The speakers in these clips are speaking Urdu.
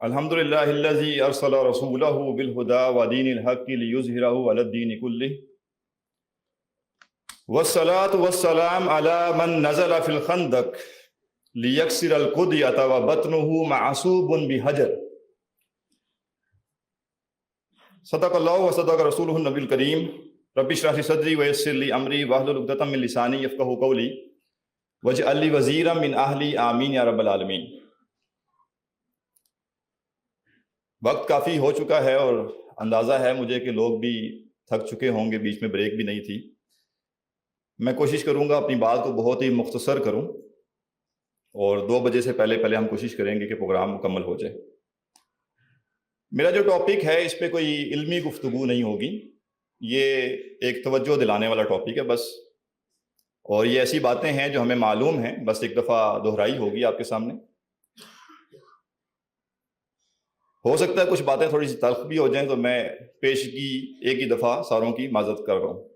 الحمد للہ الذی ارسل رسولہ بالہدی ودین الحق لیظہرہ علی الدین کلہ والصلاة والسلام علی من نزل فی الخندق لیکسر القدیۃ وبطنہ معصوب بحجر۔ صدق اللہ وصدق رسولہ النبی الکریم۔ رب اشرح لی صدری ویسر لی امری واحلل عقدۃ من لسانی یفقہوا قولی واجعل لی وزیرا من اہلی آمین یا رب العالمین۔ وقت کافی ہو چکا ہے اور اندازہ ہے مجھے کہ لوگ بھی تھک چکے ہوں گے، بیچ میں بریک بھی نہیں تھی۔ میں کوشش کروں گا اپنی بات کو بہت ہی مختصر کروں، اور 2 بجے سے پہلے ہم کوشش کریں گے کہ پروگرام مکمل ہو جائے۔ میرا جو ٹاپک ہے اس پہ کوئی علمی گفتگو نہیں ہوگی، یہ ایک توجہ دلانے والا ٹاپک ہے بس، اور یہ ایسی باتیں ہیں جو ہمیں معلوم ہیں، بس ایک دفعہ دہرائی ہوگی آپ کے سامنے۔ ہو سکتا ہے کچھ باتیں تھوڑی سی تلخ بھی ہو جائیں، تو میں پیشگی ایک ہی دفعہ ساروں کی معذرت کر رہا ہوں۔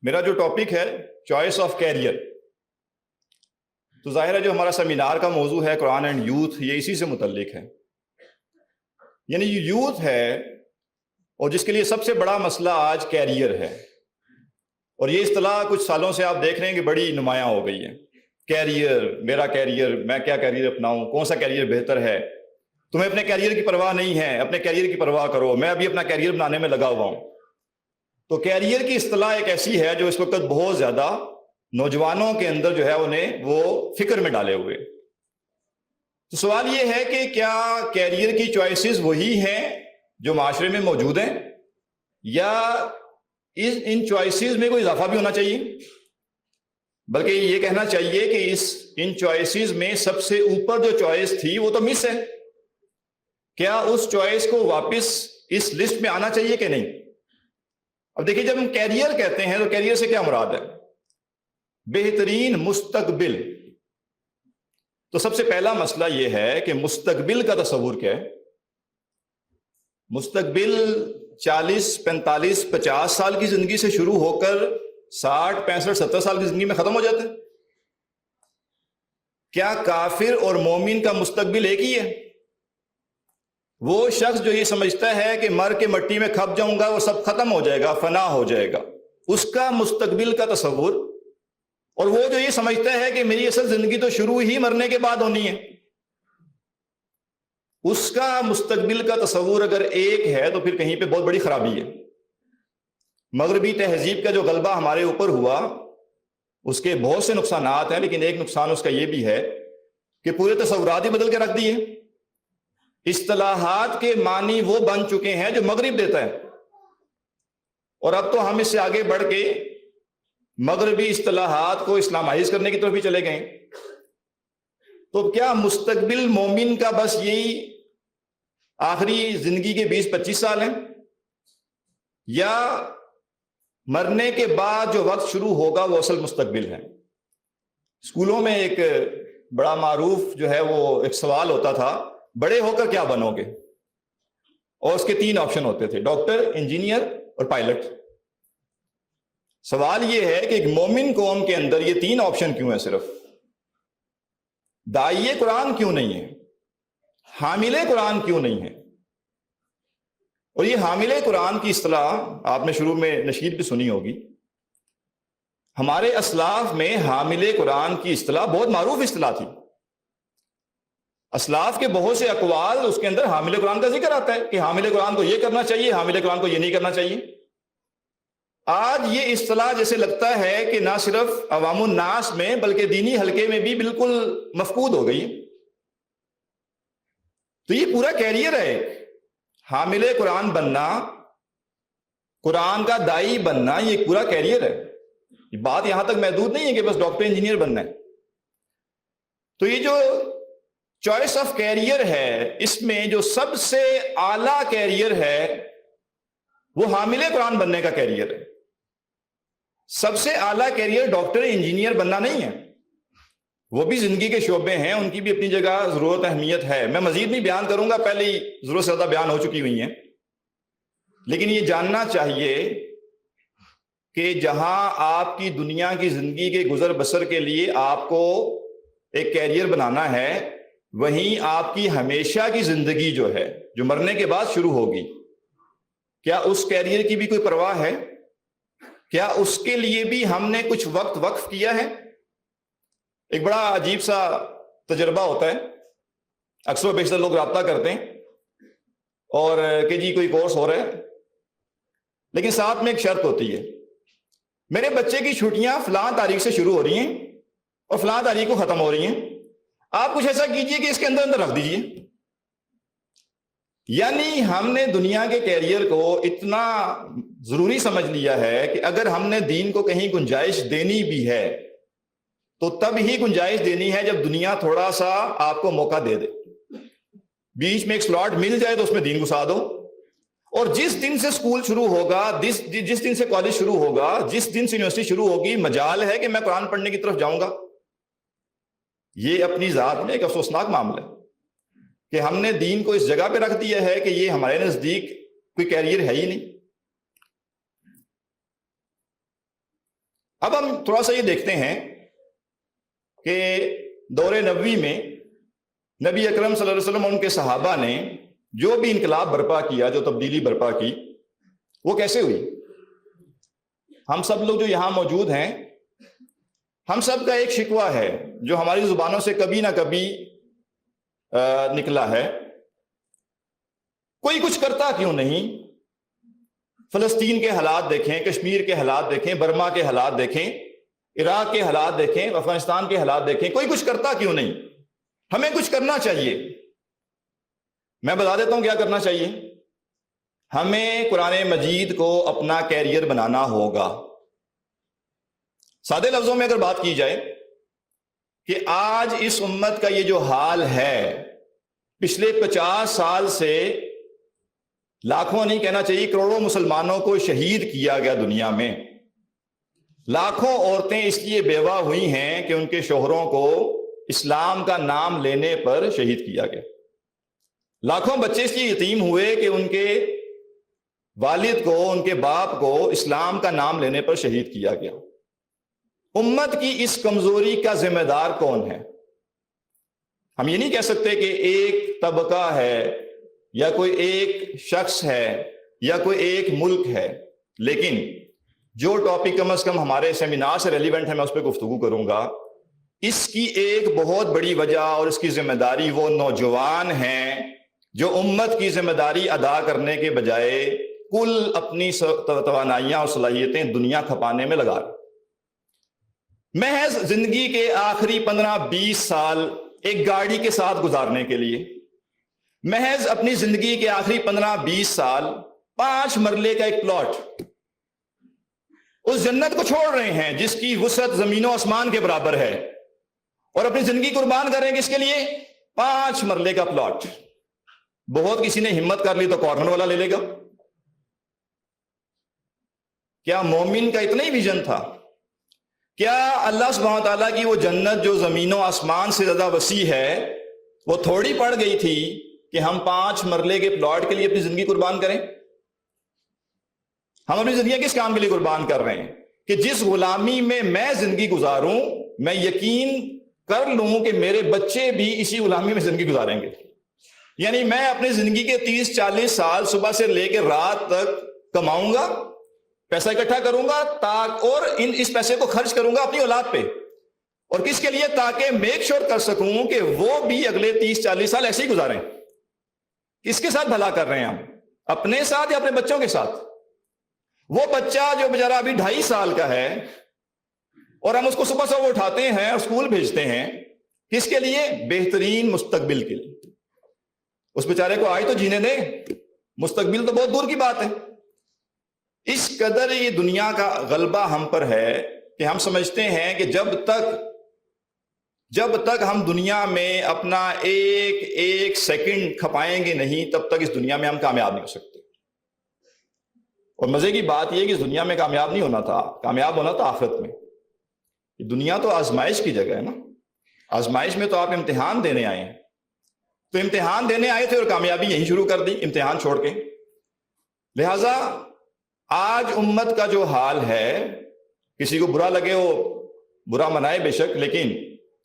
میرا جو ٹاپک ہے چوائس آف کیریئر، تو ظاہر ہے جو ہمارا سیمینار کا موضوع ہے قرآن اینڈ یوتھ، یہ اسی سے متعلق ہے۔ یعنی یہ یوتھ ہے اور جس کے لیے سب سے بڑا مسئلہ آج کیریئر ہے، اور یہ اصطلاح کچھ سالوں سے آپ دیکھ رہے ہیں کہ بڑی نمایاں ہو گئی ہے۔ کیریئر، میرا کیریئر، میں کیا کیریئر اپناؤں، کون سا کیریئر بہتر ہے۔ تمہیں اپنے کیریئر کی پرواہ نہیں ہے، اپنے کیریئر کی پرواہ کرو، میں ابھی اپنا کیریئر بنانے میں لگا ہوا ہوں۔ تو کیریئر کی اصطلاح ایک ایسی ہے جو اس وقت بہت زیادہ نوجوانوں کے اندر جو ہے انہیں وہ فکر میں ڈالے ہوئے۔ تو سوال یہ ہے کہ کیا کیریئر کی چوائسز وہی ہیں جو معاشرے میں موجود ہیں، یا ان چوائسز میں کوئی اضافہ بھی ہونا چاہیے؟ بلکہ یہ کہنا چاہیے کہ ان چوائسز میں سب سے اوپر جو چوائس تھی وہ تو مس ہے۔ کیا اس چوائس کو واپس اس لسٹ میں آنا چاہیے کہ نہیں؟ اب دیکھیے، جب ہم کیریئر کہتے ہیں تو کیریئر سے کیا مراد ہے؟ بہترین مستقبل۔ تو سب سے پہلا مسئلہ یہ ہے کہ مستقبل کا تصور کیا ہے؟ مستقبل 40 45 50 سال کی زندگی سے شروع ہو کر 60 65 70 سال کی زندگی میں ختم ہو جاتا ہے۔ کیا کافر اور مومن کا مستقبل ایک ہی ہے؟ وہ شخص جو یہ سمجھتا ہے کہ مر کے مٹی میں کھپ جاؤں گا، وہ سب ختم ہو جائے گا، فنا ہو جائے گا، اس کا مستقبل کا تصور، اور وہ جو یہ سمجھتا ہے کہ میری اصل زندگی تو شروع ہی مرنے کے بعد ہونی ہے، اس کا مستقبل کا تصور اگر ایک ہے تو پھر کہیں پہ بہت بڑی خرابی ہے۔ مغربی تہذیب کا جو غلبہ ہمارے اوپر ہوا، اس کے بہت سے نقصانات ہیں، لیکن ایک نقصان اس کا یہ بھی ہے کہ پورے تصورات ہی بدل کے رکھ دیے۔ اصطلاحات کے معنی وہ بن چکے ہیں جو مغرب دیتا ہے، اور اب تو ہم اس سے آگے بڑھ کے مغربی اصطلاحات کو اسلامائز کرنے کی طرف بھی چلے گئے۔ تو کیا مستقبل مومن کا بس یہی آخری زندگی کے 20-25 سال ہیں، یا مرنے کے بعد جو وقت شروع ہوگا وہ اصل مستقبل ہے؟ اسکولوں میں ایک بڑا معروف جو ہے وہ ایک سوال ہوتا تھا، بڑے ہو کر کیا بنو گے؟ اور اس کے 3 آپشن ہوتے تھے، ڈاکٹر، انجینئر اور پائلٹ۔ سوال یہ ہے کہ ایک مومن قوم کے اندر یہ 3 آپشن کیوں ہیں؟ صرف داعیے قرآن کیوں نہیں ہے؟ حامل قرآن کیوں نہیں ہے؟ اور یہ حامل قرآن کی اصطلاح آپ نے شروع میں نشید بھی سنی ہوگی۔ ہمارے اسلاف میں حامل قرآن کی اصطلاح بہت معروف اصطلاح تھی۔ اسلاف کے بہت سے اقوال اس کے اندر حامل قرآن کا ذکر آتا ہے کہ حامل قرآن کو یہ کرنا چاہیے، حامل قرآن کو یہ نہیں کرنا چاہیے۔ آج یہ اصطلاح جیسے لگتا ہے کہ نہ صرف عوام الناس میں بلکہ دینی حلقے میں بھی بالکل مفقود ہو گئی۔ تو یہ پورا کیریئر ہے، حامل قرآن بننا، قرآن کا داعی بننا، یہ پورا کیریئر ہے۔ یہ بات یہاں تک محدود نہیں ہے کہ بس ڈاکٹر انجینئر بننا ہے۔ تو یہ جو چوائس آف کیریئر ہے، اس میں جو سب سے اعلیٰ کیریئر ہے وہ حامل قرآن بننے کا کیریئر ہے۔ سب سے اعلیٰ کیریئر ڈاکٹر انجینئر بننا نہیں ہے، وہ بھی زندگی کے شعبے ہیں، ان کی بھی اپنی جگہ ضرورت اہمیت ہے۔ میں مزید نہیں بیان کروں گا، پہلے ہی ضرورت سے زیادہ بیان ہو چکی ہوئی ہیں، لیکن یہ جاننا چاہیے کہ جہاں آپ کی دنیا کی زندگی کے گزر بسر کے لیے آپ کو ایک کیریئر بنانا ہے، وہیں آپ کی ہمیشہ کی زندگی جو ہے، جو مرنے کے بعد شروع ہوگی، کیا اس کیریئر کی بھی کوئی پرواہ ہے؟ کیا اس کے لیے بھی ہم نے کچھ وقت وقف کیا ہے؟ ایک بڑا عجیب سا تجربہ ہوتا ہے، اکثر و بیشتر لوگ رابطہ کرتے ہیں اور کہ جی کوئی کورس ہو رہا ہے، لیکن ساتھ میں ایک شرط ہوتی ہے، میرے بچے کی چھٹیاں فلاں تاریخ سے شروع ہو رہی ہیں اور فلاں تاریخ کو ختم ہو رہی ہیں، آپ کچھ ایسا کیجئے کہ اس کے اندر رکھ دیجئے۔ یعنی ہم نے دنیا کے کیریئر کو اتنا ضروری سمجھ لیا ہے کہ اگر ہم نے دین کو کہیں گنجائش دینی بھی ہے تو تب ہی گنجائش دینی ہے جب دنیا تھوڑا سا آپ کو موقع دے دے، بیچ میں ایک سلاٹ مل جائے تو اس میں دین گھسا دو، اور جس دن سے سکول شروع ہوگا، جس دن سے کالج شروع ہوگا، جس دن سے یونیورسٹی شروع ہوگی، مجال ہے کہ میں قرآن پڑھنے کی طرف جاؤں گا۔ یہ اپنی ذات میں ایک افسوسناک معاملہ ہے کہ ہم نے دین کو اس جگہ پہ رکھ دیا ہے کہ یہ ہمارے نزدیک کوئی کیریئر ہے ہی نہیں۔ اب ہم تھوڑا سا یہ دیکھتے ہیں کہ دور نبوی میں نبی اکرم صلی اللہ علیہ وسلم اور ان کے صحابہ نے جو بھی انقلاب برپا کیا، جو تبدیلی برپا کی، وہ کیسے ہوئی؟ ہم سب لوگ جو یہاں موجود ہیں، ہم سب کا ایک شکوہ ہے جو ہماری زبانوں سے کبھی نہ کبھی نکلا ہے، کوئی کچھ کرتا کیوں نہیں؟ فلسطین کے حالات دیکھیں، کشمیر کے حالات دیکھیں، برما کے حالات دیکھیں، عراق کے حالات دیکھیں، افغانستان کے حالات دیکھیں، کوئی کچھ کرتا کیوں نہیں؟ ہمیں کچھ کرنا چاہیے۔ میں بتا دیتا ہوں کیا کرنا چاہیے۔ ہمیں قرآن مجید کو اپنا کیریئر بنانا ہوگا۔ سادے لفظوں میں اگر بات کی جائے کہ آج اس امت کا یہ جو حال ہے، پچھلے 50 سال سے لاکھوں نہیں کہنا چاہیے، کروڑوں مسلمانوں کو شہید کیا گیا دنیا میں، لاکھوں عورتیں اس لیے بیوہ ہوئی ہیں کہ ان کے شوہروں کو اسلام کا نام لینے پر شہید کیا گیا، لاکھوں بچے اس لیے یتیم ہوئے کہ ان کے والد کو، ان کے باپ کو اسلام کا نام لینے پر شہید کیا گیا۔ امت کی اس کمزوری کا ذمہ دار کون ہے؟ ہم یہ نہیں کہہ سکتے کہ ایک طبقہ ہے یا کوئی ایک شخص ہے یا کوئی ایک ملک ہے، لیکن جو ٹاپک کم از کم ہمارے سیمینار سے ریلیونٹ ہے میں اس پہ گفتگو کروں گا۔ اس کی ایک بہت بڑی وجہ اور اس کی ذمہ داری وہ نوجوان ہیں جو امت کی ذمہ داری ادا کرنے کے بجائے کل اپنی توانائیاں اور صلاحیتیں دنیا کھپانے میں لگا رہے، محض زندگی کے آخری 15-20 سال ایک گاڑی کے ساتھ گزارنے کے لیے، محض اپنی زندگی کے آخری 15-20 سال 5 مرلے کا ایک پلاٹ، اس جنت کو چھوڑ رہے ہیں جس کی وسعت زمین و آسمان کے برابر ہے، اور اپنی زندگی قربان کر رہے ہیں کس کے لیے؟ 5 مرلے کا پلاٹ۔ بہت کسی نے ہمت کر لی تو کارنر والا لے لے گا۔ کیا مومن کا اتنا ہی ویژن تھا؟ کیا اللہ سبحانہ تعالیٰ کی وہ جنت جو زمین و آسمان سے زیادہ وسیع ہے وہ تھوڑی پڑ گئی تھی کہ ہم 5 مرلے کے پلاٹ کے لیے اپنی زندگی قربان کریں؟ ہم اپنی زندگی کس کام کے لیے قربان کر رہے ہیں کہ جس غلامی میں زندگی گزاروں، میں یقین کر لوں کہ میرے بچے بھی اسی غلامی میں زندگی گزاریں گے۔ یعنی میں اپنی زندگی کے 30-40 سال صبح سے لے کے رات تک کماؤں گا، پیسہ اکٹھا کروں گا اور اس پیسے کو خرچ کروں گا اپنی اولاد پہ، اور کس کے لیے؟ تاکہ میک شور کر سکوں کہ وہ بھی اگلے 30-40 سال ایسے ہی گزاریں۔ کس کے ساتھ بھلا کر رہے ہیں ہم؟ اپنے ساتھ یا اپنے بچوں کے ساتھ؟ وہ بچہ جو بیچارہ ابھی 2.5 سال کا ہے اور ہم اس کو صبح صبح اٹھاتے ہیں اور اسکول بھیجتے ہیں، کس کے لیے؟ بہترین مستقبل کے لیے۔ اس بیچارے کو آج تو جینے دیں، مستقبل تو بہت دور کی بات ہے۔ اس قدر یہ دنیا کا غلبہ ہم پر ہے کہ ہم سمجھتے ہیں کہ جب تک ہم دنیا میں اپنا ایک سیکنڈ کھپائیں گے نہیں، تب تک اس دنیا میں ہم کامیاب نہیں ہو سکتے۔ اور مزے کی بات یہ کہ اس دنیا میں کامیاب نہیں ہونا تھا، کامیاب ہونا تھا آخرت میں۔ یہ دنیا تو آزمائش کی جگہ ہے نا، آزمائش میں تو آپ امتحان دینے آئے ہیں، تو امتحان دینے آئے تھے اور کامیابی یہیں شروع کر دی امتحان چھوڑ کے۔ لہٰذا آج امت کا جو حال ہے، کسی کو برا لگے وہ برا منائے بے شک، لیکن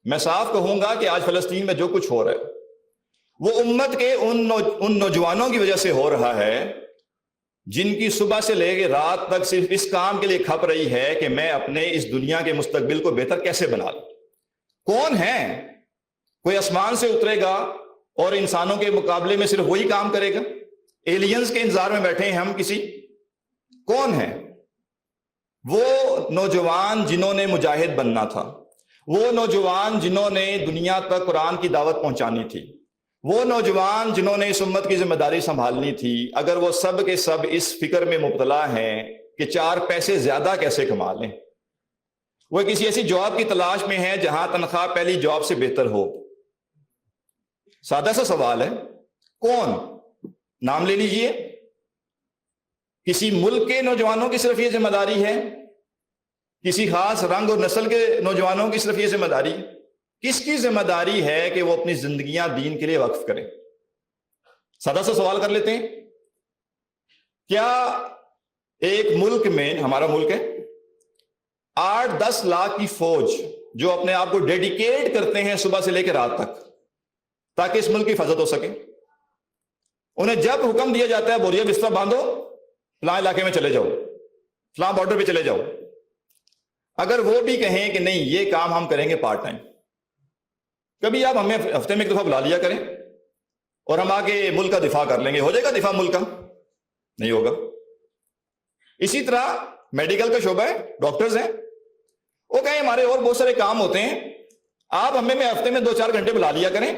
میں صاف کہوں گا کہ آج فلسطین میں جو کچھ ہو رہا ہے، وہ امت کے ان نوجوانوں کی وجہ سے ہو رہا ہے جن کی صبح سے لے کے رات تک صرف اس کام کے لیے کھپ رہی ہے کہ میں اپنے اس دنیا کے مستقبل کو بہتر کیسے بنا لوں۔ کون ہے؟ کوئی آسمان سے اترے گا اور انسانوں کے مقابلے میں صرف وہی کام کرے گا؟ ایلینز کے انتظار میں بیٹھے ہیں ہم کسی؟ کون ہے وہ نوجوان جنہوں نے مجاہد بننا تھا، وہ نوجوان جنہوں نے دنیا تک قرآن کی دعوت پہنچانی تھی، وہ نوجوان جنہوں نے اس امت کی ذمہ داری سنبھالنی تھی، اگر وہ سب کے سب اس فکر میں مبتلا ہیں کہ 4 پیسے زیادہ کیسے کما لیں، وہ کسی ایسی جاب کی تلاش میں ہیں جہاں تنخواہ پہلی جاب سے بہتر ہو۔ سادہ سا سوال ہے، کون؟ نام لے لیجئے۔ کسی ملک کے نوجوانوں کی صرف یہ ذمہ داری ہے؟ کسی خاص رنگ اور نسل کے نوجوانوں کی صرف یہ ذمہ داری؟ کس کی ذمہ داری ہے کہ وہ اپنی زندگیاں دین کے لیے وقف کریں؟ سادہ سا سوال کر لیتے ہیں، کیا ایک ملک میں، ہمارا ملک ہے، 8-10 لاکھ کی فوج جو اپنے آپ کو ڈیڈیکیٹ کرتے ہیں صبح سے لے کے رات تک تاکہ اس ملک کی حفاظت ہو سکے، انہیں جب حکم دیا جاتا ہے بوریا بستر باندھو، فلاں علاقے میں چلے جاؤ، فلاں بارڈر پہ چلے جاؤ، اگر وہ بھی کہیں کہ نہیں یہ کام ہم کریں گے پارٹ ٹائم، کبھی آپ ہمیں ہفتے میں ایک دفعہ بلا لیا کریں اور ہم آگے ملک کا دفاع کر لیں گے، ہو جائے گا دفاع ملک کا؟ نہیں ہوگا۔ اسی طرح میڈیکل کا شعبہ ہے، ڈاکٹرز ہیں، وہ کہیں ہمارے اور بہت سارے کام ہوتے ہیں، آپ ہمیں ہفتے میں 2-4 گھنٹے بلا لیا کریں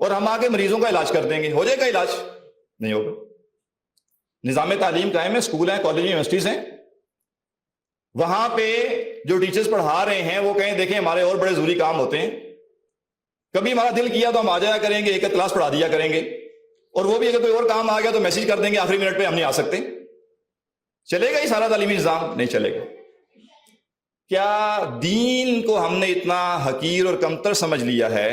اور ہم آگے مریضوں کا علاج کر دیں گے، ہو جائے گا علاج؟ نہیں ہوگا۔ نظام تعلیم قائم ہے، اسکول ہیں، کالج، یونیورسٹیز ہیں، وہاں پہ جو ٹیچرز پڑھا رہے ہیں وہ کہیں دیکھیں ہمارے اور بڑے ضروری کام ہوتے ہیں، کبھی ہمارا دل کیا تو ہم آ جایا کریں گے، ایک کلاس پڑھا دیا کریں گے، اور وہ بھی اگر کوئی اور کام آ گیا تو میسج کر دیں گے آخری منٹ پہ ہم نہیں آ سکتے۔ چلے گا یہ سارا تعلیمی نظام؟ نہیں چلے گا۔ کیا دین کو ہم نے اتنا حقیر اور کمتر سمجھ لیا ہے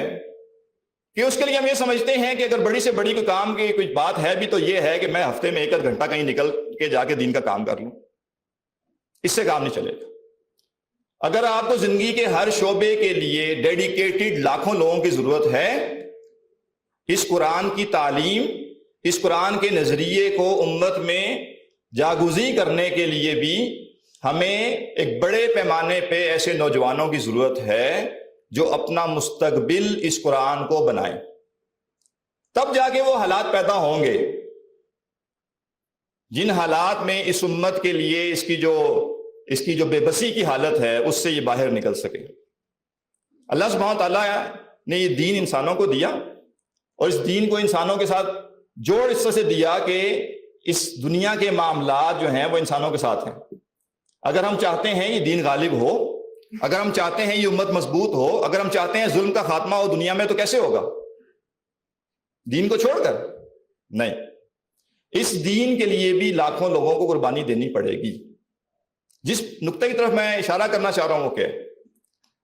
کہ اس کے لیے ہم یہ سمجھتے ہیں کہ اگر بڑی سے بڑی کوئی کام کی کوئی بات ہے بھی تو یہ ہے کہ میں ہفتے میں 1 گھنٹہ کہیں نکل کے جا کے دین کا کام کر لوں؟ اس سے کام نہیں چلے گا۔ اگر آپ کو زندگی کے ہر شعبے کے لیے ڈیڈیکیٹڈ لاکھوں لوگوں کی ضرورت ہے، اس قرآن کی تعلیم، اس قرآن کے نظریے کو امت میں جاگوزی کرنے کے لیے بھی ہمیں ایک بڑے پیمانے پہ ایسے نوجوانوں کی ضرورت ہے جو اپنا مستقبل اس قرآن کو بنائیں، تب جا کے وہ حالات پیدا ہوں گے جن حالات میں اس امت کے لیے اس کی جو بے بسی کی حالت ہے اس سے یہ باہر نکل سکے۔ اللہ سبحانہ تعالیٰ نے یہ دین انسانوں کو دیا اور اس دین کو انسانوں کے ساتھ جوڑ اس طرح سے دیا کہ اس دنیا کے معاملات جو ہیں وہ انسانوں کے ساتھ ہیں۔ اگر ہم چاہتے ہیں یہ دین غالب ہو، اگر ہم چاہتے ہیں یہ امت مضبوط ہو، اگر ہم چاہتے ہیں ظلم کا خاتمہ ہو دنیا میں، تو کیسے ہوگا؟ دین کو چھوڑ کر؟ نہیں، اس دین کے لیے بھی لاکھوں لوگوں کو قربانی دینی پڑے گی۔ جس نقطے کی طرف میں اشارہ کرنا چاہ رہا ہوں وہ کہ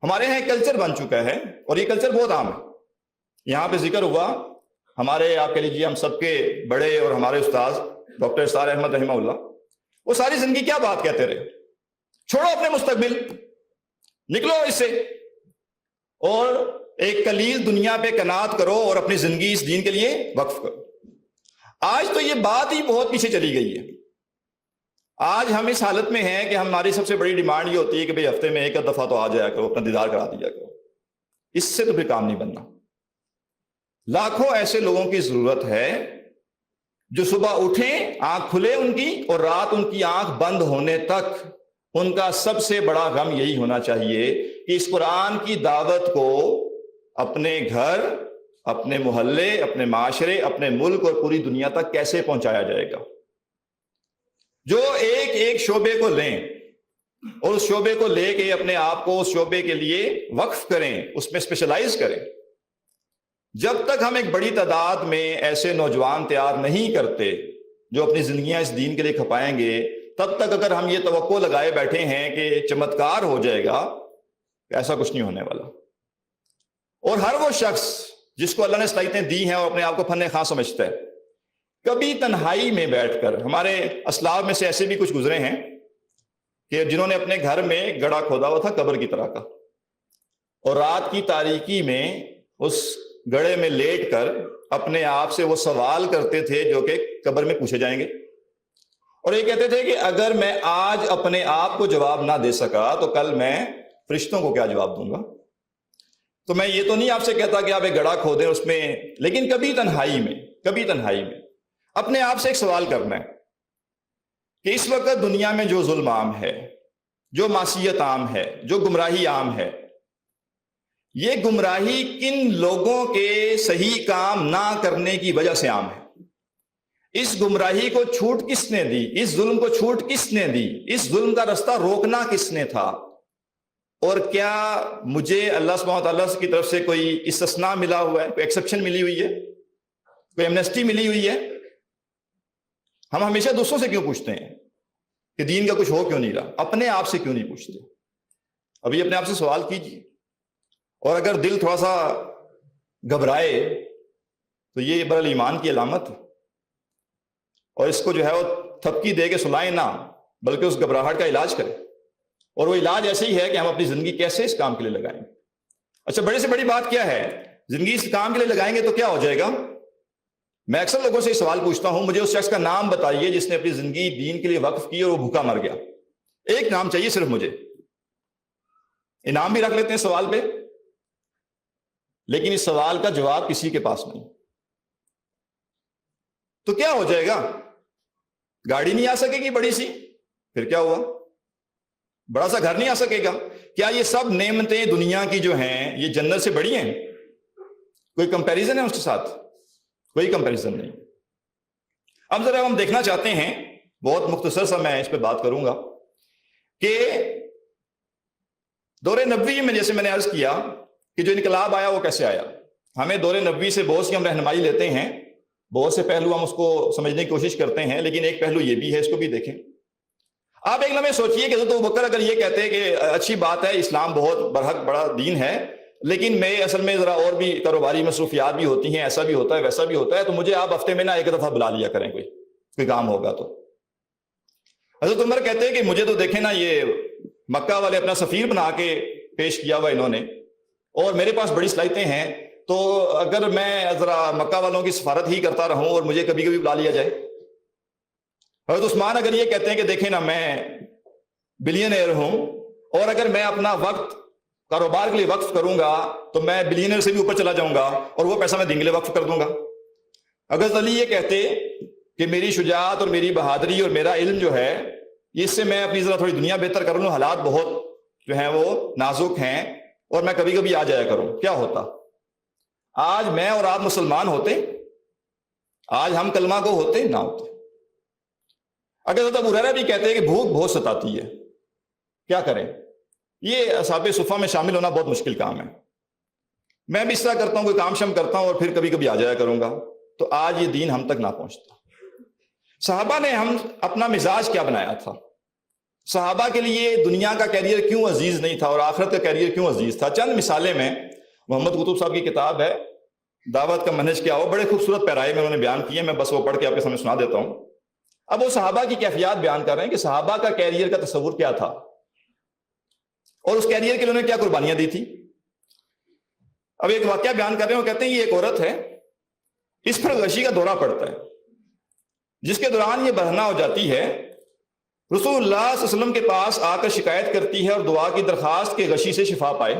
ہمارے یہاں ایک کلچر بن چکا ہے اور یہ کلچر بہت عام ہے۔ یہاں پہ ذکر ہوا ہمارے، آپ کہہ لیجیے ہم سب کے بڑے اور ہمارے استاذ ڈاکٹر اسرار احمد رحمہ اللہ، وہ ساری زندگی کیا بات کہتے رہے؟ چھوڑو اپنے مستقبل، نکلو اس سے اور ایک قلیل دنیا پہ قناعت کرو اور اپنی زندگی اس دین کے لیے وقف کرو۔ آج تو یہ بات ہی بہت پیچھے چلی گئی ہے۔ آج ہم اس حالت میں ہیں کہ ہماری سب سے بڑی ڈیمانڈ یہ ہوتی ہے کہ بھئی ہفتے میں 1 دفعہ تو آ جایا کرو، اپنا دیدار کرا دیا کرو۔ اس سے تو پھر کام نہیں بننا۔ لاکھوں ایسے لوگوں کی ضرورت ہے جو صبح اٹھیں، آنکھ کھلے ان کی، اور رات ان کی آنکھ بند ہونے تک ان کا سب سے بڑا غم یہی ہونا چاہیے کہ اس قرآن کی دعوت کو اپنے گھر، اپنے محلے، اپنے معاشرے، اپنے ملک اور پوری دنیا تک کیسے پہنچایا جائے گا۔ جو ایک شعبے کو لیں اور اس شعبے کو لے کے اپنے آپ کو اس شعبے کے لیے وقف کریں، اس میں اسپیشلائز کریں۔ جب تک ہم ایک بڑی تعداد میں ایسے نوجوان تیار نہیں کرتے جو اپنی زندگیاں اس دین کے لیے کھپائیں گے، تب تک اگر ہم یہ توقع لگائے بیٹھے ہیں کہ چمتکار ہو جائے گا، ایسا کچھ نہیں ہونے والا۔ اور ہر وہ شخص جس کو اللہ نے صلاحیتیں دی ہیں اور اپنے آپ کو فن خاں سمجھتا ہے، کبھی تنہائی میں بیٹھ کر، ہمارے اسلاف میں سے ایسے بھی کچھ گزرے ہیں کہ جنہوں نے اپنے گھر میں گڑھا کھودا ہوا تھا قبر کی طرح کا، اور رات کی تاریکی میں اس گڑھے میں لیٹ کر اپنے آپ سے وہ سوال کرتے تھے جو کہ قبر میں پوچھے جائیں گے، اور یہ کہتے تھے کہ اگر میں آج اپنے آپ کو جواب نہ دے سکا تو کل میں فرشتوں کو کیا جواب دوں گا۔ تو میں یہ تو نہیں آپ سے کہتا کہ آپ ایک گڑھا کھودیں اس میں، لیکن کبھی تنہائی میں اپنے آپ سے ایک سوال کرنا ہے کہ اس وقت دنیا میں جو ظلم عام ہے، جو معصیت عام ہے، جو گمراہی عام ہے، یہ گمراہی کن لوگوں کے صحیح کام نہ کرنے کی وجہ سے عام ہے؟ اس گمراہی کو چھوٹ کس نے دی؟ اس ظلم کو چھوٹ کس نے دی؟ اس ظلم کا رستہ روکنا کس نے تھا؟ اور کیا مجھے اللہ سبحانہ وتعالیٰ کی طرف سے کوئی استثناء ملا ہوا ہے، کوئی ایکسیپشن ملی ہوئی ہے، کوئی ایمنسٹی ملی ہوئی ہے؟ ہم ہمیشہ دوسروں سے کیوں پوچھتے ہیں کہ دین کا کچھ ہو کیوں نہیں رہا؟ اپنے آپ سے کیوں نہیں پوچھتے؟ ابھی اپنے آپ سے سوال کیجیے، اور اگر دل تھوڑا سا گھبرائے تو یہ برل ایمان کی علامت ہے، اور اس کو جو ہے وہ تھپکی دے کے سلائیں نہ، بلکہ اس گھبراہٹ کا علاج کریں، اور وہ علاج ایسے ہی ہے کہ ہم اپنی زندگی کیسے اس کام کے لیے لگائیں گے۔ اچھا، بڑے سے بڑی بات کیا ہے؟ زندگی اس کام کے لیے لگائیں گے تو کیا ہو جائے گا؟ میں اکثر لوگوں سے یہ سوال پوچھتا ہوں، مجھے اس شخص کا نام بتائیے جس نے اپنی زندگی دین کے لیے وقف کی اور وہ بھوکا مر گیا۔ ایک نام چاہیے صرف مجھے۔ انعام بھی رکھ لیتے ہیں سوال پہ، لیکن اس سوال کا جواب کسی کے پاس نہیں۔ تو کیا ہو جائے گا؟ گاڑی نہیں آ سکے گی بڑی سی، پھر کیا ہوا؟ بڑا سا گھر نہیں آ سکے گا؟ کیا یہ سب نعمتیں دنیا کی جو ہیں یہ جنت سے بڑی ہیں؟ کوئی کمپیریزن ہے اس کے ساتھ؟ کوئی کمپیریزن نہیں۔ اب ذرا ہم دیکھنا چاہتے ہیں، بہت مختصر سا میں اس پہ بات کروں گا، کہ دور نبوی میں جیسے میں نے عرض کیا کہ جو انقلاب آیا وہ کیسے آیا۔ ہمیں دور نبوی سے بہت سی ہم رہنمائی لیتے ہیں، بہت سے پہلو ہم اس کو سمجھنے کی کوشش کرتے ہیں، لیکن ایک پہلو یہ بھی ہے، اس کو بھی دیکھیں۔ آپ ایک لمحے سوچئے کہ حضرت ابوبکر اگر یہ کہتے ہیں کہ اچھی بات ہے، اسلام بہت برحق بڑا دین ہے، لیکن میں اصل میں ذرا اور بھی کاروباری مصروفیات بھی ہوتی ہیں، ایسا بھی ہوتا ہے ویسا بھی ہوتا ہے، تو مجھے آپ ہفتے میں نہ ایک دفعہ بلا لیا کریں، کوئی کام ہوگا تو۔ حضرت عمر کہتے ہیں کہ مجھے تو دیکھیں نا، یہ مکہ والے اپنا سفیر بنا کے پیش کیا ہوا انہوں نے، اور میرے پاس بڑی صلاحیتیں ہیں، تو اگر میں ذرا مکہ والوں کی سفارت ہی کرتا رہوں اور مجھے کبھی کبھی بلا لیا جائے۔ حضرت عثمان اگر یہ کہتے ہیں کہ دیکھیں نا، میں بلینئر ہوں، اور اگر میں اپنا وقت کاروبار کے لیے وقف کروں گا تو میں بلینئر سے بھی اوپر چلا جاؤں گا، اور وہ پیسہ میں دین کے لیے وقف کر دوں گا۔ اگر علی یہ کہتے کہ میری شجاعت اور میری بہادری اور میرا علم جو ہے، اس سے میں اپنی ذرا تھوڑی دنیا بہتر کر لوں، حالات بہت جو ہیں وہ نازک ہیں اور میں کبھی کبھی آ جایا کروں، کیا ہوتا؟ آج میں اور آپ مسلمان ہوتے؟ آج ہم کلمہ کو ہوتے نہ ہوتے؟ اگر حضرت ابو ہریرہ بھی کہتے ہیں کہ بھوک بہت ستاتی ہے، کیا کریں؟ یہ اصحاب صفہ میں شامل ہونا بہت مشکل کام ہے۔ میں بھی اس طرح کرتا ہوں، کوئی کام شم کرتا ہوں اور پھر کبھی کبھی آ جایا کروں گا، تو آج یہ دین ہم تک نہ پہنچتا۔ صحابہ نے ہم اپنا مزاج کیا بنایا تھا؟ صحابہ کے لیے دنیا کا کیریئر کیوں عزیز نہیں تھا اور آخرت کا کیریئر کیوں عزیز تھا؟ چند مثالیں میں، محمد قطب صاحب کی کتاب ہے دعوت کا منہج کیا ہو، بڑے خوبصورت پیرائے میں انہوں نے بیان کیے، میں بس وہ پڑھ کے آپ کے سامنے سنا دیتا ہوں۔ اب وہ صحابہ کی کیفیات بیان کر رہے ہیں کہ صحابہ کا کیریئر کا تصور کیا تھا، اور اس کیریئر کے لیے انہوں نے کیا قربانیاں دی تھی۔ اب ایک واقعہ بیان کر رہے ہیں، وہ کہتے ہیں یہ ایک عورت ہے، اس پر غشی کا دورہ پڑتا ہے، جس کے دوران یہ برہنہ ہو جاتی ہے، رسول اللہ صلی اللہ علیہ وسلم کے پاس آ کر شکایت کرتی ہے اور دعا کی درخواست کہ غشی سے شفا پائے۔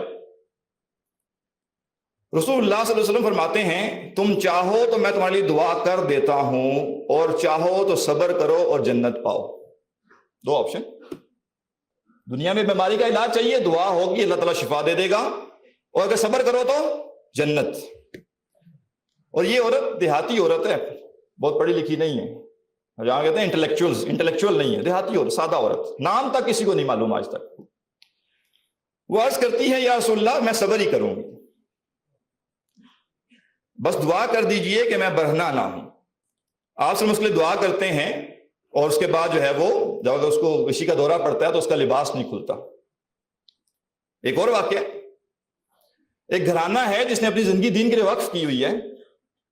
رسول اللہ صلی اللہ علیہ وسلم فرماتے ہیں تم چاہو تو میں تمہارے لیے دعا کر دیتا ہوں، اور چاہو تو صبر کرو اور جنت پاؤ۔ دو آپشن، دنیا میں بیماری کا علاج چاہیے، دعا ہوگی اللہ تعالیٰ شفا دے دے گا، اور اگر صبر کرو تو جنت۔ اور یہ عورت دیہاتی عورت ہے، بہت پڑھی لکھی نہیں ہے، جہاں کہتے ہیں انٹلیکچوئل نہیں ہے، دیہاتی عورت، سادہ عورت، نام تک کسی کو نہیں معلوم آج تک۔ وہ عرض کرتی ہے یا رسول اللہ میں صبر ہی کروں گی، بس دعا کر دیجئے کہ میں برہنہ نہ ہوں۔ آپ سے مسئلے دعا کرتے ہیں، اور اس کے بعد جو ہے وہ جب اس کو غشی کا دورہ پڑتا ہے تو اس کا لباس نہیں کھلتا۔ ایک اور واقعہ، ایک گھرانہ ہے جس نے اپنی زندگی دین کے لیے وقف کی ہوئی ہے،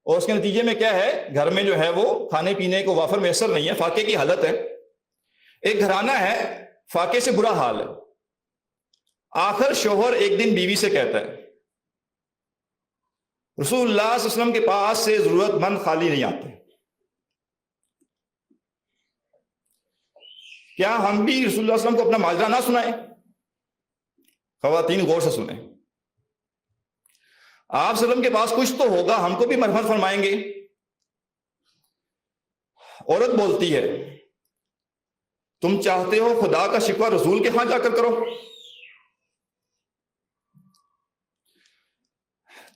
اور اس کے نتیجے میں کیا ہے، گھر میں جو ہے وہ کھانے پینے کو وافر میسر نہیں ہے، فاقے کی حالت ہے۔ ایک گھرانہ ہے، فاقے سے برا حال ہے۔ آخر شوہر ایک دن بیوی سے کہتا ہے رسول اللہ صلی اللہ علیہ وسلم کے پاس سے ضرورت مند خالی نہیں آتے. کیا ہم بھی رسول اللہ صلی اللہ علیہ وسلم کو اپنا ماجرا نہ سنائیں؟ خواتین غور سے سنیں. آپ صلی اللہ علیہ وسلم کے پاس کچھ تو ہوگا, ہم کو بھی مرحمت فرمائیں گے. عورت بولتی ہے, تم چاہتے ہو خدا کا شکوہ رسول کے ہاں جا کر کرو.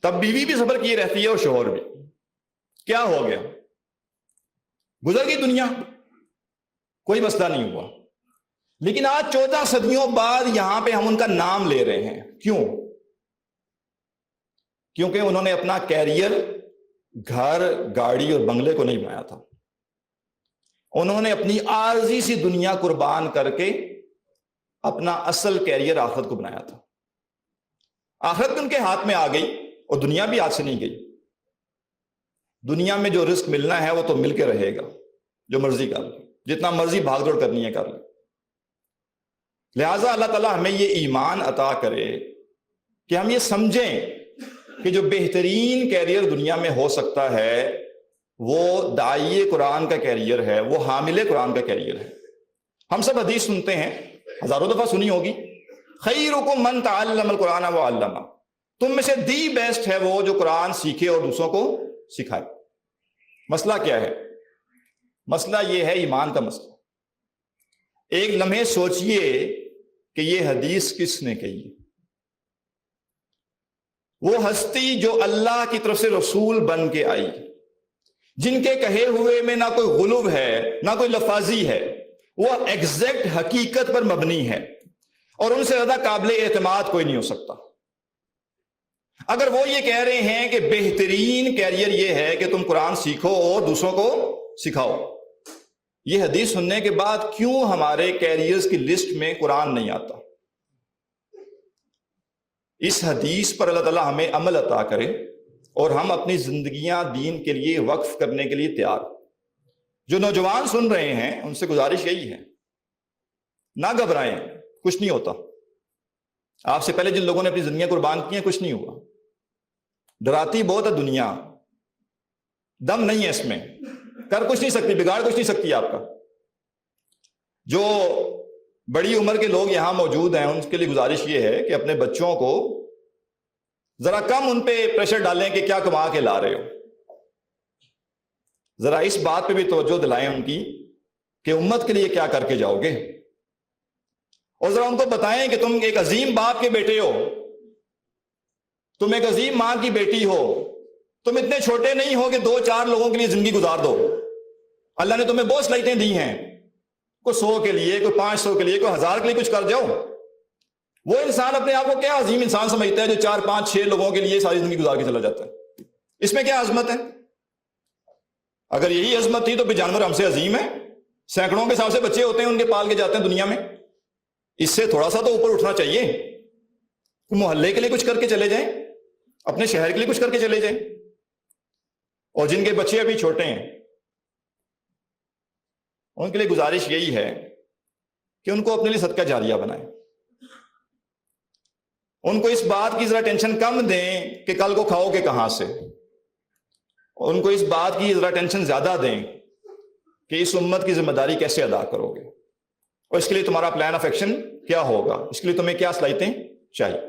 تب بیوی بھی صبر کیے رہتی ہے اور شوہر بھی. کیا ہو گیا؟ گزر گئی دنیا, کوئی مسئلہ نہیں ہوا. لیکن آج 14 صدیوں بعد یہاں پہ ہم ان کا نام لے رہے ہیں. کیوں؟ کیونکہ انہوں نے اپنا کیریئر گھر, گاڑی اور بنگلے کو نہیں بنایا تھا. انہوں نے اپنی عارضی سی دنیا قربان کر کے اپنا اصل کیریئر آخرت کو بنایا تھا. آخرت ان کے ہاتھ میں آ گئی اور دنیا بھی ہاتھ سے نہیں گئی. دنیا میں جو رزق ملنا ہے وہ تو مل کے رہے گا, جو مرضی کر لے, جتنا مرضی بھاگ دوڑ کرنی ہے کر لے. لہٰذا اللہ تعالیٰ ہمیں یہ ایمان عطا کرے کہ ہم یہ سمجھیں کہ جو بہترین کیریئر دنیا میں ہو سکتا ہے وہ داعی قرآن کا کیریئر ہے, وہ حامل قرآن کا کیریئر ہے. ہم سب حدیث سنتے ہیں, ہزاروں دفعہ سنی ہوگی, خیرکم من تعلم القرآن وعلمہ. تم میں سے دی بیسٹ ہے وہ جو قرآن سیکھے اور دوسروں کو سکھائے. مسئلہ کیا ہے؟ مسئلہ یہ ہے ایمان کا مسئلہ. ایک لمحے سوچئے کہ یہ حدیث کس نے کہی. وہ ہستی جو اللہ کی طرف سے رسول بن کے آئی, جن کے کہے ہوئے میں نہ کوئی غلو ہے نہ کوئی لفاظی ہے, وہ ایگزیکٹ حقیقت پر مبنی ہے, اور ان سے زیادہ قابل اعتماد کوئی نہیں ہو سکتا. اگر وہ یہ کہہ رہے ہیں کہ بہترین کیریئر یہ ہے کہ تم قرآن سیکھو اور دوسروں کو سکھاؤ, یہ حدیث سننے کے بعد کیوں ہمارے کیریئرز کی لسٹ میں قرآن نہیں آتا؟ اس حدیث پر اللہ تعالیٰ ہمیں عمل عطا کرے اور ہم اپنی زندگیاں دین کے لیے وقف کرنے کے لیے تیار. جو نوجوان سن رہے ہیں ان سے گزارش یہی ہے, نہ گھبرائیں, کچھ نہیں ہوتا. آپ سے پہلے جن لوگوں نے اپنی زندگیاں قربان کی ہیں کچھ نہیں ہوا. ڈراتی بہت ہے دنیا, دم نہیں ہے اس میں, کر کچھ نہیں سکتی, بگاڑ کچھ نہیں سکتی آپ کا. جو بڑی عمر کے لوگ یہاں موجود ہیں ان کے لیے گزارش یہ ہے کہ اپنے بچوں کو ذرا کم ان پہ پریشر ڈالیں کہ کیا کما کے لا رہے ہو. ذرا اس بات پہ بھی توجہ دلائیں ان کی کہ امت کے لیے کیا کر کے جاؤ گے, اور ذرا ان کو بتائیں کہ تم ایک عظیم باپ کے بیٹے ہو, تم ایک عظیم ماں کی بیٹی ہو, تم اتنے چھوٹے نہیں ہو کہ 2-4 لوگوں کے لیے زندگی گزار دو. اللہ نے تمہیں بہت صلاحیتیں دی ہیں, کوئی 100 کے لیے, کوئی 500 کے لیے, کوئی 1000 کے لیے کچھ کر جاؤ. وہ انسان اپنے آپ کو کیا عظیم انسان سمجھتا ہے جو 4-5-6 لوگوں کے لیے ساری زندگی گزار کے چلا جاتا ہے. اس میں کیا عظمت ہے؟ اگر یہی عظمت تھی تو بھی جانور ہم سے عظیم ہے. سینکڑوں کے حساب سے بچے ہوتے ہیں ان کے پال کے جاتے ہیں دنیا میں. اس سے تھوڑا سا تو اوپر اٹھنا چاہیے. محلے کے لیے کچھ کر کے چلے جائیں, اپنے شہر کے لیے کچھ کر کے چلے جائیں. اور جن کے بچے ابھی چھوٹے ہیں ان کے لیے گزارش یہی ہے کہ ان کو اپنے لیے صدقہ جاریہ بنائیں. ان کو اس بات کی ذرا ٹینشن کم دیں کہ کل کو کھاؤ گے کہاں سے. ان کو اس بات کی ذرا ٹینشن زیادہ دیں کہ اس امت کی ذمہ داری کیسے ادا کرو گے, اور اس کے لیے تمہارا پلان آف ایکشن کیا ہوگا, اس کے لیے تمہیں کیا صلاحیتیں چاہیے.